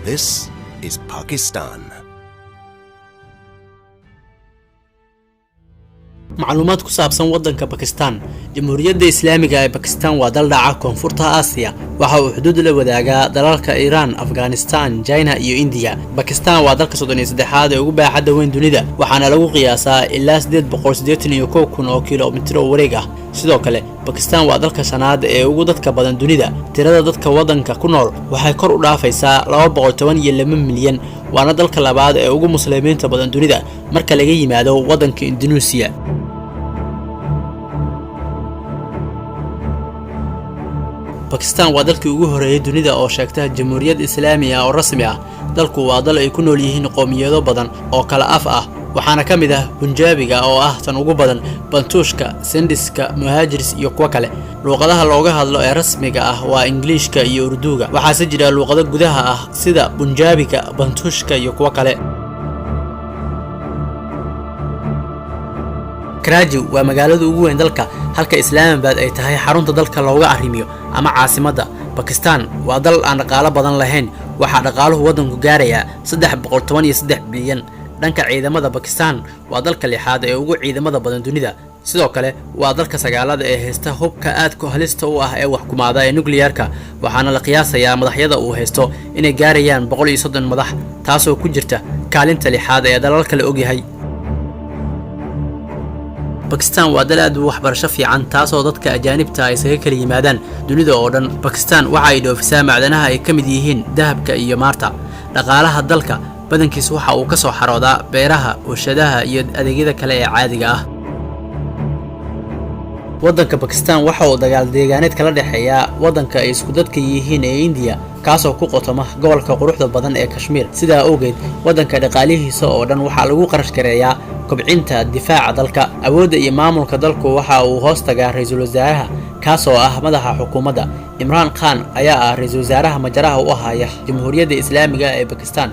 This is Pakistan. معلومات ku saabsan wadanka Pakistan. Jamhuuriyadda Islaamiga ee Pakistan waa dal dhaca koonfurta Aasiya, waxa uu xuduud la wadaagaa dalalka Iran, Afghanistan, China iyo India. Pakistan waa dalka 33aad ee ugu baaxadda weyn dunida, waxaana lagu qiyaasaa ilaa 881 oo kiiloomitir oo wareeg ah. Sidoo kale, Pakistan waa dalka shanaad ee ugu dadka badan dunida. Tirada dadka wadanka ku nool waxay kor u dhaafaysaa 212 milyan, waana dalka labaad ee ugu muslimiinta badan dunida marka laga yimaado wadanka Indonesia. Pakistan waa dalkii ugu horeeyay dunida oo sheegta jamhuuriyad Islaami ah oo rasmi ah. Dalku waa dal ay ku nool yihiin qowmiyado badan oo kala af ah, waxaana ka mid ah Punjabiga oo ah tan ugu badan, Bantushka, Sindiska, Muhajiris iyo kuwa kale. Luqadaha looga hadlo ee rasmiga ah waa Ingiriiska iyo Urduga. Waxaase jira luqado gudaha ah sida Punjabiga, Bantushka iyo kuwa kale. Karachi waa magaalada ugu weyn dalka, halka Islamabad ay tahay xarunta dalka looga arrimiyo ama caasimadda. Pakistan waa dal aan dhaqaale badan lahayn, waxa dhaqaaluhu wadanku gaaraya 313 bilyan. Dhanka ciidamada Pakistan waa dalka lixaad ee ugu ciidamada badan dunida. Sidoo kale waa dalka sagaalaad ee haysta hubka aadka halista u ah ee wax kumaada ee nuclearka, waxaana la qiyaasayaa madaxyada uu haysto inay gaarayaan 130 madax, taasoo ku jirta kaalinta lixaad ee dalalka la ogyahay. Pakistan waa dal aad u waxbarasho fiican, taasoo dadka ajaanibta ay isaga kala yimaadaan dunida oo dhan. Pakistan waxa ay dhoofisaa macdanaha ay ka mid yihiin dahabka iyo maarta. Dhaqaalaha dalka badankiisu waxa uu ka soo xaroodaa beeraha, warshadaha iyo adeegyada kale ee caadiga ah. Wadanka Pakistan waxa uu dagaal deegaaneed kala dhaxeeya wadanka ay isku dadka yihiin ee India, kaasoo ku qotoma gobolka quruxda badan ee Kashmir. Sidaa awgeed, wadanka dhaqaalihiisa oo dhan waxa lagu qarash gareeyaa kobcinta difaaca dalka. Awoodda iyo maamulka dalku waxa uu hoos tagaa ra'iisul wasaaraha, kaasoo ah madaxa xukuumadda. Imran Khan ayaa ah ra'iisul wasaaraha majaraha u haya Jamhuuriyadda Islaamiga ee Pakistan.